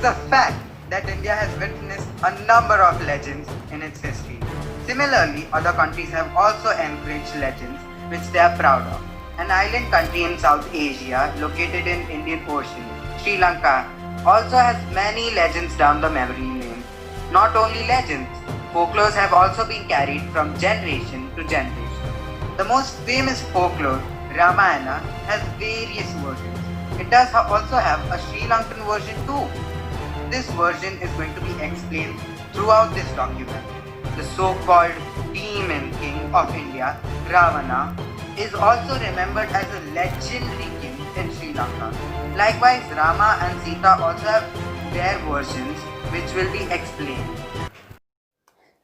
the fact that India has witnessed a number of legends in its history. Similarly, other countries have also encouraged legends which they are proud of. An island country in South Asia located in Indian Ocean, Sri Lanka, also has many legends down the memory lane. Not only legends, folklores have also been carried from generation to generation. The most famous folklore, Ramayana, has various versions. It does also have a Sri Lankan version too. This version is going to be explained throughout this document. The so-called demon king of India, Ravana, is also remembered as a legendary king in Sri Lanka. Likewise, Rama and Sita also have their versions which will be explained.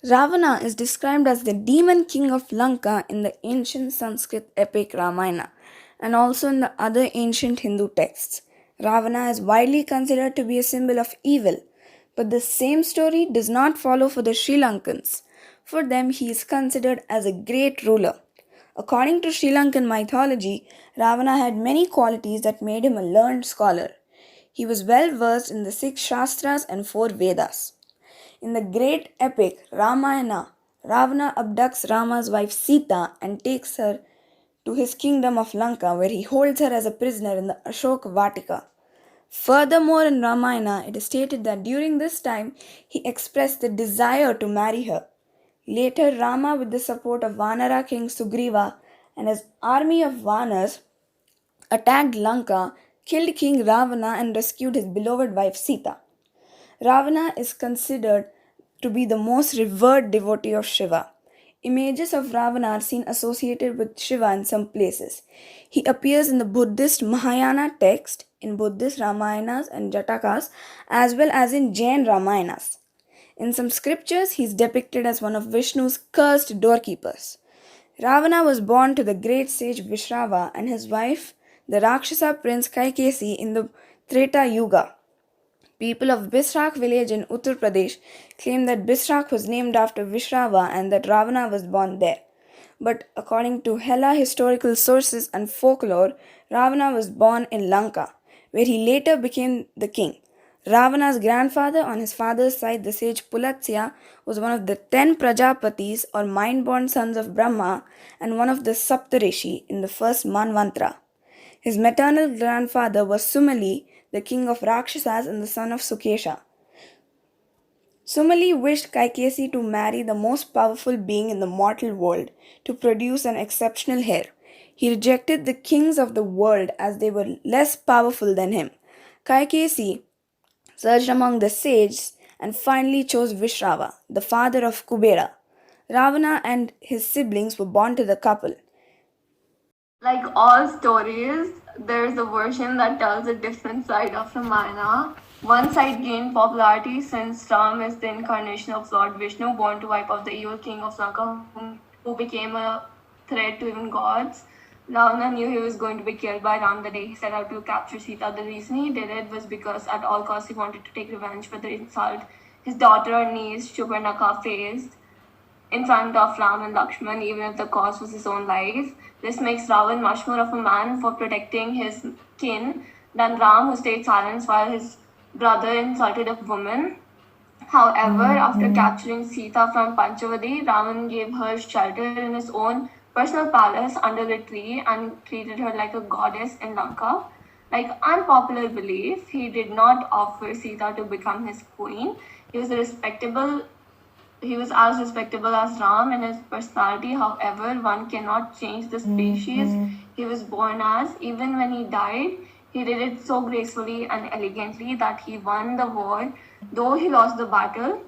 Ravana is described as the demon king of Lanka in the ancient Sanskrit epic Ramayana and also in the other ancient Hindu texts. Ravana is widely considered to be a symbol of evil, but the same story does not follow for the Sri Lankans. For them, he is considered as a great ruler. According to Sri Lankan mythology, Ravana had many qualities that made him a learned scholar. He was well versed in the six Shastras and four Vedas. In the great epic Ramayana, Ravana abducts Rama's wife Sita and takes her to his kingdom of Lanka, where he holds her as a prisoner in the Ashok Vatika. Furthermore, in Ramayana, it is stated that during this time he expressed the desire to marry her. Later, Rama, with the support of Vanara king Sugriva and his army of Vanas, attacked Lanka, killed King Ravana, and rescued his beloved wife Sita. Ravana is considered to be the most revered devotee of Shiva. Images of Ravana are seen associated with Shiva in some places. He appears in the Buddhist Mahayana text, in Buddhist Ramayanas and Jatakas, as well as in Jain Ramayanas. In some scriptures, he is depicted as one of Vishnu's cursed doorkeepers. Ravana was born to the great sage Vishrava and his wife, the Rakshasa prince Kaikesi, in the Treta Yuga. People of Bisrak village in Uttar Pradesh claim that Bisrak was named after Vishrava and that Ravana was born there. But according to Hella historical sources and folklore, Ravana was born in Lanka, where he later became the king. Ravana's grandfather on his father's side, the sage Pulatsya, was one of the 10 Prajapatis or mind-born sons of Brahma and one of the Saptarishi in the first Manvantara. His maternal grandfather was Sumali, the king of Rakshasas and the son of Sukesha. Sumali wished Kaikesi to marry the most powerful being in the mortal world to produce an exceptional heir. He rejected the kings of the world as they were less powerful than him. Kaikesi searched among the sages and finally chose Vishrava, the father of Kubera. Ravana and his siblings were born to the couple. Like all stories, there's a version that tells a different side of Ramayana. One side gained popularity since Ram is the incarnation of Lord Vishnu, born to wipe out the evil king of Lanka, who became a threat to even gods. Ravana knew he was going to be killed by Ram the day he set out to capture Sita. The reason he did it was because at all costs he wanted to take revenge for the insult his daughter and niece Shubharnakha faced in front of Ram and Lakshman, even if the cost was his own life. This makes Ravan much more of a man for protecting his kin than Ram, who stayed silent while his brother insulted a woman. However, after capturing Sita from Panchavati, Ravan gave her shelter in his own personal palace under a tree and treated her like a goddess in Lanka. Like unpopular belief, he did not offer Sita to become his queen. He was as respectable as Ram in his personality. However, one cannot change the species he was born as. Even when he died, he did it so gracefully and elegantly that he won the war, though he lost the battle.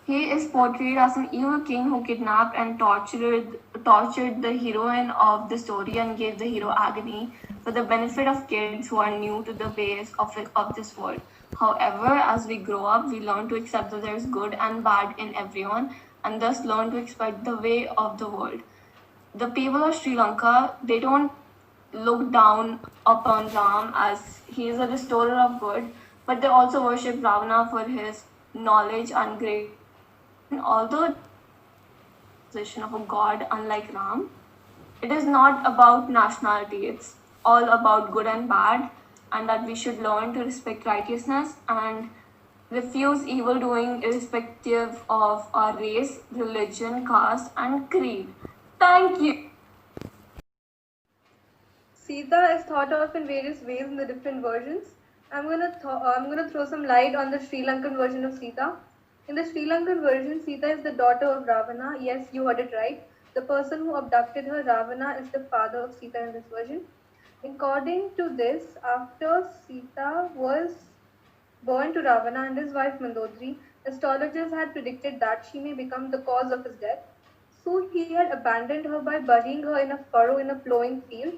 He is portrayed as an evil king who kidnapped and tortured the heroine of the story and gave the hero agony for the benefit of kids who are new to the ways of this world. However, as we grow up, we learn to accept that there is good and bad in everyone and thus learn to expect the way of the world. The people of Sri Lanka, they don't look down upon Ram as he is a restorer of good, but they also worship Ravana for his knowledge and grace. Although position of a god unlike Ram, it is not about nationality, it's all about good and bad. and that we should learn to respect righteousness and refuse evil doing irrespective of our race, religion, caste, and creed. Thank you. Sita is thought of in various ways in the different versions. I'm gonna throw some light on the Sri Lankan version of Sita. In the Sri Lankan version, Sita is the daughter of Ravana. Yes, you heard it right. The person who abducted her, Ravana, is the father of Sita in this version. According to this, after Sita was born to Ravana and his wife Mandodari, astrologers had predicted that she may become the cause of his death. So he had abandoned her by burying her in a furrow in a plowing field.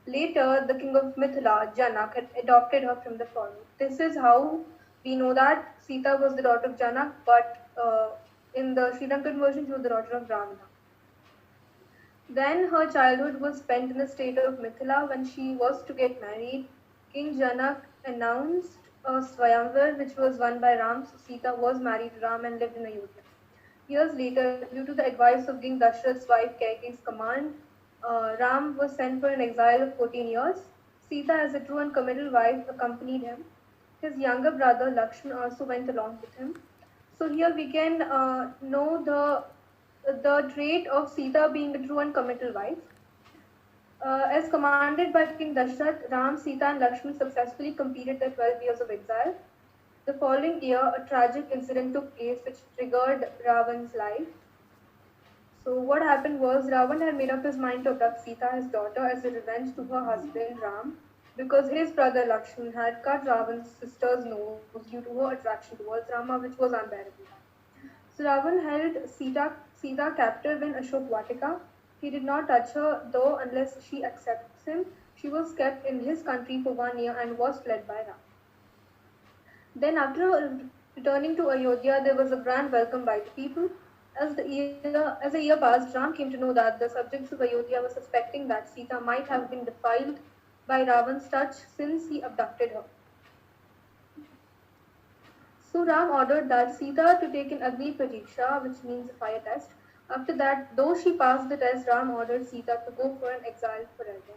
Later, the king of Mithila, Janak, had adopted her from the furrow. This is how we know that Sita was the daughter of Janak, but in the Sri Lankan version, she was the daughter of Ravana. Then her childhood was spent in the state of Mithila. When she was to get married, King Janak announced a Swayamvar which was won by Ram. So Sita was married to Ram and lived in Ayodhya. Years later, due to the advice of King Dashrath's wife Kaikeyi's command, Ram was sent for an exile of 14 years. Sita, as a true and committal wife, accompanied him. His younger brother Lakshman also went along with him. So here we can know the trait of Sita being a true and committal wife. As commanded by King Dashrath, Ram, Sita and Lakshman successfully completed their 12 years of exile. The following year, a tragic incident took place which triggered Ravan's life. So what happened was Ravan had made up his mind to abduct Sita, his daughter, as a revenge to her husband Ram, because his brother Lakshman had cut Ravan's sister's nose due to her attraction towards Rama, which was unbearable. So Ravan held Sita captive in Ashok Vatika. He did not touch her, though, unless she accepts him. She was kept in his country for 1 year and was fled by Ram. Then, after returning to Ayodhya, there was a grand welcome by the people. As a year passed, Ram came to know that the subjects of Ayodhya were suspecting that Sita might have been defiled by Ravan's touch since he abducted her. So Ram ordered that Sita to take an Agni Pariksha, which means a fire test. After that, though she passed the test, Ram ordered Sita to go for an exile forever.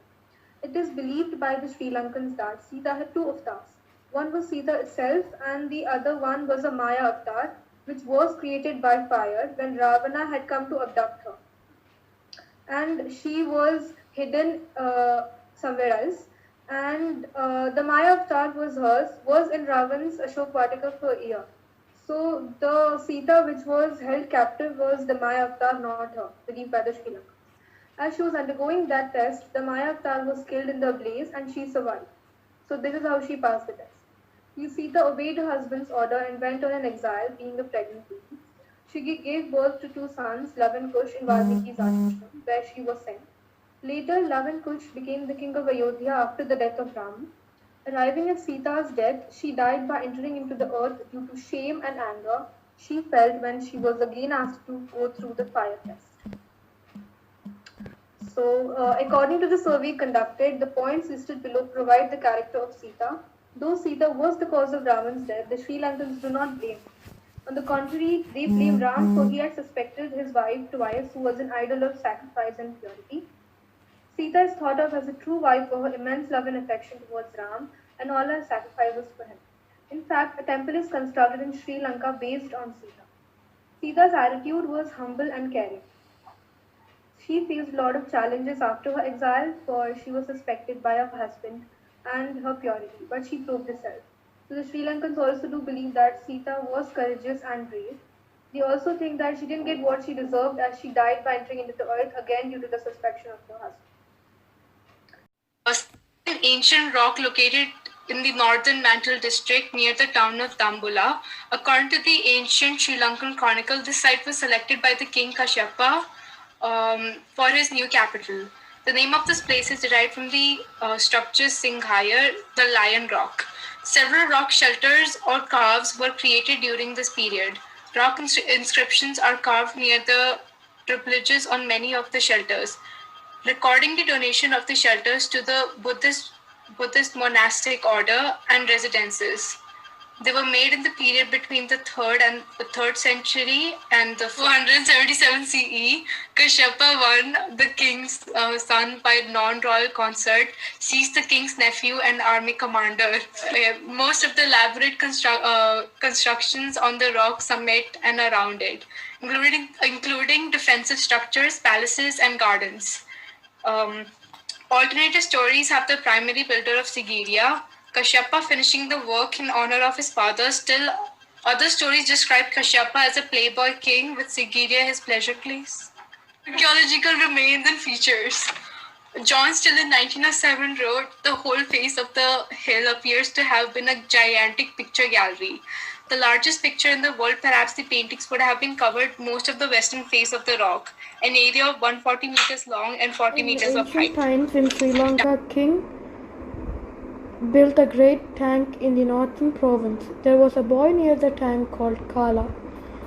It is believed by the Sri Lankans that Sita had two avatars. One was Sita itself, and the other one was a Maya avatar, which was created by fire when Ravana had come to abduct her. And she was hidden somewhere else. And the Maya avatar was in Ravan's Ashok Vatika for a year. So the Sita which was held captive was the Maya avatar, not her, believed by the Sri Lankans. As she was undergoing that test, the Maya avatar was killed in the blaze and she survived. So this is how she passed the test. Sita obeyed her husband's order and went on an exile, being a pregnant woman. She gave birth to two sons, Lava and Kush, in Valmiki's ashram, where she was sent. Later, Lava and Kush became the king of Ayodhya after the death of Ram. Arriving at Sita's death, she died by entering into the earth due to shame and anger she felt when she was again asked to go through the fire test. So, according to the survey conducted, the points listed below provide the character of Sita. Though Sita was the cause of Ravan's death, the Sri Lankans do not blame. On the contrary, they blame Ram for he had suspected his wife twice, who was an idol of sacrifice and purity. Sita is thought of as a true wife for her immense love and affection towards Ram and all her sacrifices for him. In fact, a temple is constructed in Sri Lanka based on Sita. Sita's attitude was humble and caring. She faced a lot of challenges after her exile, for she was suspected by her husband and her purity, but she proved herself. So the Sri Lankans also do believe that Sita was courageous and brave. They also think that she didn't get what she deserved as she died by entering into the earth again due to the suspicion of her husband. An ancient rock located in the northern Mantle district near the town of Dambula. According to the ancient Sri Lankan chronicle, this site was selected by the king Kashyapa for his new capital. The name of this place is derived from the structure Singhayar, the lion rock. Several rock shelters or caves were created during this period. Rock inscriptions are carved near the triplages on many of the shelters, recording the donation of the shelters to the Buddhist monastic order and residences. They were made in the period between the 3rd century and the 477 CE. Kashyapa won the king's son by non-royal consort, seized the king's nephew and army commander. Most of the elaborate constructions on the rock summit and around it, including defensive structures, palaces, and gardens. Um, Alternative stories have the primary builder of Sigiriya, Kashyapa finishing the work in honor of his father. Still, other stories describe Kashyapa as a playboy king with Sigiriya his pleasure place. Archaeological remains and features. John Still in 1907 wrote, "The whole face of the hill appears to have been a gigantic picture gallery. The largest picture in the world, perhaps the paintings would have been covered most of the western face of the rock, an area of 140 meters long and 40 In meters of height." ancient times in Sri Lanka, king built a great tank in the northern province. There was a boy near the tank called Kala.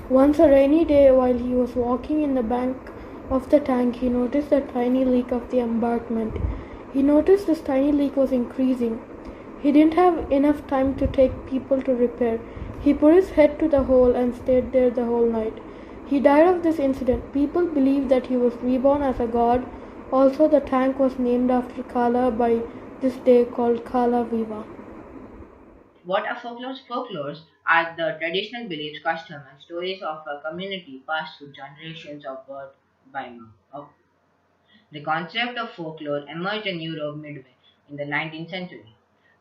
Once a rainy day, while he was walking in the bank of the tank, he noticed a tiny leak of the embankment. He noticed this tiny leak was increasing. He didn't have enough time to take people to repair. He put his head to the hole and stayed there the whole night. He died of this incident. People believe that he was reborn as a god. Also, the tank was named after Kala by this day called Kala Viva. What are folklores? Folklores are the traditional beliefs, customs, and stories of a community passed through generations of word by mouth. The concept of folklore emerged in Europe midway in the 19th century.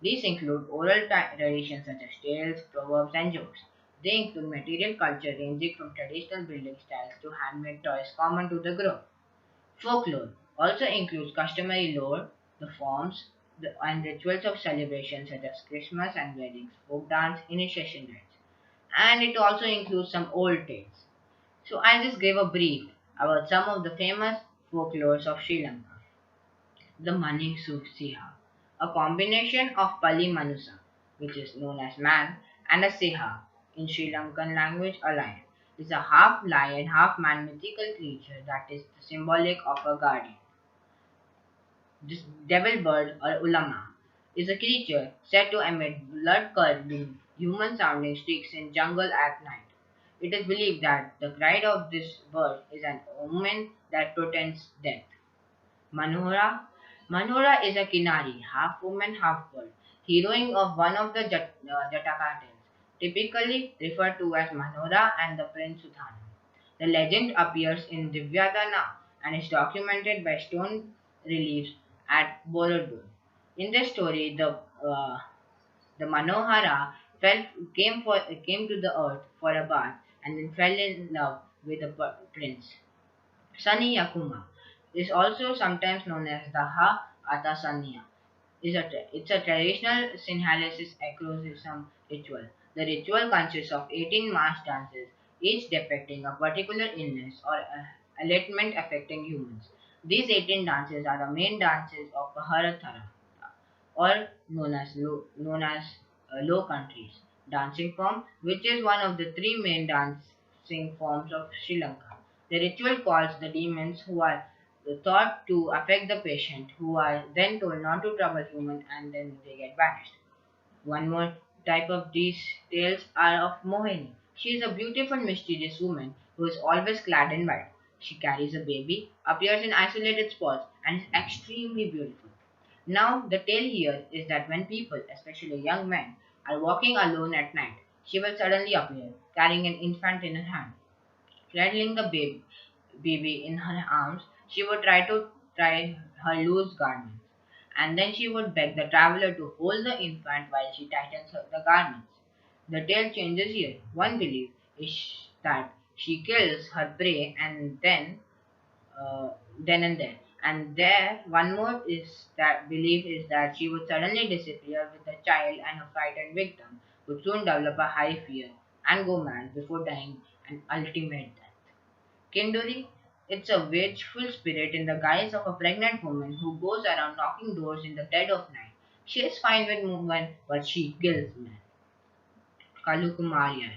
These include oral traditions such as tales, proverbs, and jokes. They include material culture ranging from traditional building styles to handmade toys common to the group. Folklore also includes customary lore, the forms, and rituals of celebrations such as Christmas and weddings, folk dance, initiation rites. And it also includes some old tales. So I'll just give a brief about some of the famous folklores of Sri Lanka. The Mani Siha, a combination of Pali Manusa, which is known as man, and a Siha, in Sri Lankan language a lion, is a half lion, half man mythical creature that is symbolic of a guardian. This devil bird or ulama is a creature said to emit blood-curdling, human-sounding shrieks in jungle at night. It is believed that the cry of this bird is an omen that portends death. Manohara. Manohara is a Kinari, half woman, half bird, heroine of one of the Jataka tales, typically referred to as Manohara and the Prince Sudhana. The legend appears in Divyadana and is documented by stone reliefs at Borodur. In this story, the Manohara came to the earth for a bath and then fell in love with the prince. Sani Yakuma is also sometimes known as the Ha Ata Saniya. It's a traditional Sinhalese exorcism ritual. The ritual consists of 18 mass dances, each depicting a particular illness or ailment affecting humans. These 18 dances are the main dances of Bharathara, or known as Low Countries dancing form, which is one of the three main dancing forms of Sri Lanka. The ritual calls the demons who are thought to affect the patient, who are then told not to trouble human, and then they get banished. One more type of these tales are of Mohini. She is a beautiful, mysterious woman who is always clad in white. She carries a baby, appears in isolated spots, and is extremely beautiful. Now, the tale here is that when people, especially young men, are walking alone at night, she will suddenly appear, carrying an infant in her hand. Cradling the baby in her arms, she would try to tie her loose garments, and then she would beg the traveler to hold the infant while she tightens the garments. The tale changes here. One belief is that she kills her prey and then and there. And there, one more is that belief is that she would suddenly disappear with the child, and her frightened victim would soon develop a high fear and go mad before dying an ultimate death. Kinduri, it's a vengeful spirit in the guise of a pregnant woman who goes around knocking doors in the dead of night. She is fine with women, but she kills men. Kalukumaria.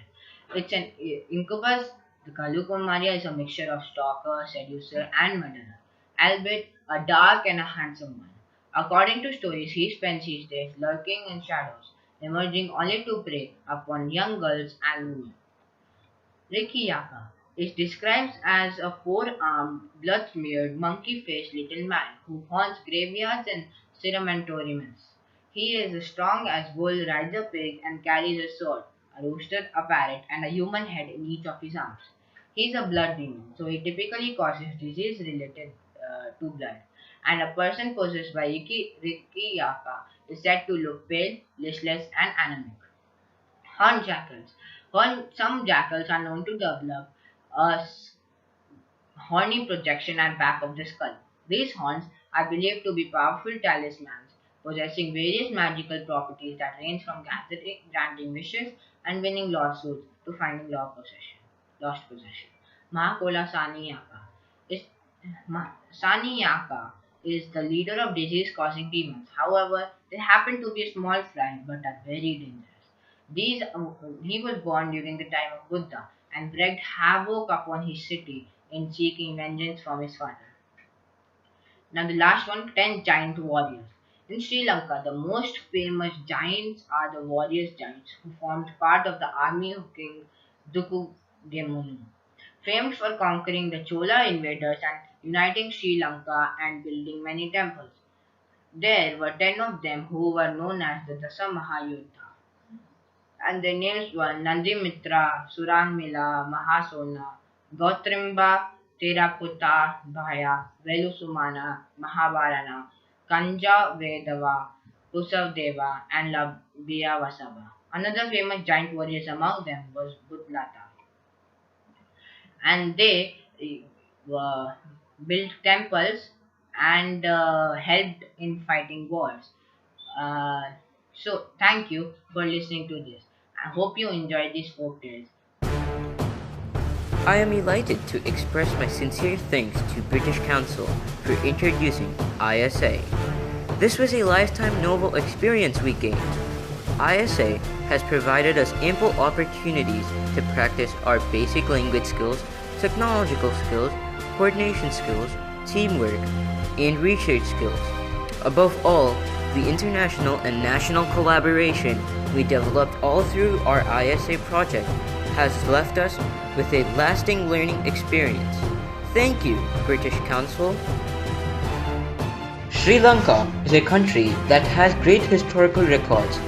It's an incubus. The Kalukumaria is a mixture of stalker, seducer, and murderer, albeit a dark and a handsome one. According to stories, he spends his days lurking in shadows, emerging only to prey upon young girls and women. Rikiyaka is described as a four-armed, blood-smeared, monkey-faced little man who haunts graveyards and crematoriums. He is as strong as bull, rides a pig, and carries a sword, a rooster, a parrot, and a human head in each of his arms. He is a blood demon, so he typically causes disease related to blood. And a person possessed by Rikiyaka is said to look pale, listless, and anemic. Horned jackals. Some jackals are known to develop a horny projection at back of the skull. These horns are believed to be powerful talismans, possessing various magical properties that range from granting wishes and winning lawsuits to finding lost possession. Mahakola Saniyaka is Saniyaka is the leader of disease-causing demons. However, they happen to be a small fry but are very dangerous. He was born during the time of Buddha and wreaked havoc upon his city in seeking vengeance from his father. Now, the last one, 10 giant warriors. In Sri Lanka, the most famous giants are the warriors giants who formed part of the army of King Dukugemunu, famed for conquering the Chola invaders and uniting Sri Lanka and building many temples. There were 10 of them who were known as the Dasa Mahayuddha, and their names were Nandimitra, Suranmila, Mahasona, Gautrimba, Teraputa, Bhaya, Velusumana, Mahabarana, Kanja Vedava, Pusavdeva, and Labhiyavasava. Another famous giant warrior among them was Butlata, and they uh, built temples and helped in fighting wars. So, thank you for listening to this. I hope you enjoyed these folk tales. I am delighted to express my sincere thanks to British Council for introducing ISA. This was a lifetime novel experience we gained. ISA has provided us ample opportunities to practice our basic language skills, technological skills, coordination skills, teamwork, and research skills. Above all, the international and national collaboration we developed all through our ISA project has left us with a lasting learning experience. Thank you, British Council. Sri Lanka is a country that has great historical records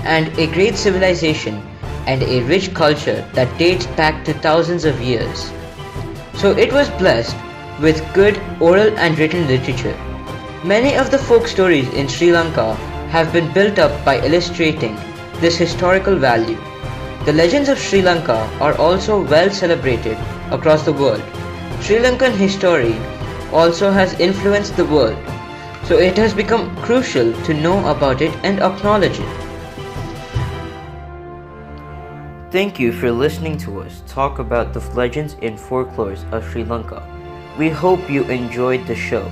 and a great civilization and a rich culture that dates back to thousands of years. So it was blessed with good oral and written literature. Many of the folk stories in Sri Lanka have been built up by illustrating this historical value. The legends of Sri Lanka are also well celebrated across the world. Sri Lankan history also has influenced the world, so it has become crucial to know about it and acknowledge it. Thank you for listening to us talk about the legends and folklores of Sri Lanka. We hope you enjoyed the show.